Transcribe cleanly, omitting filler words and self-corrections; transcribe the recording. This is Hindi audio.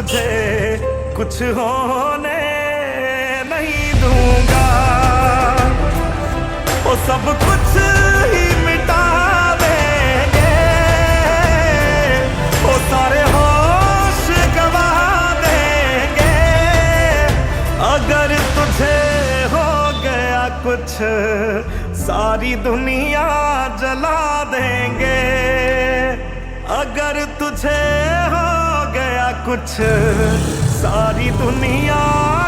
तुझे कुछ होने नहीं दूंगा। वो सब कुछ ही मिटा देंगे, वो सारे होश गवा देंगे। अगर तुझे हो गया कुछ सारी दुनिया जला देंगे। अगर तुझे हो गया कुछ सारी दुनिया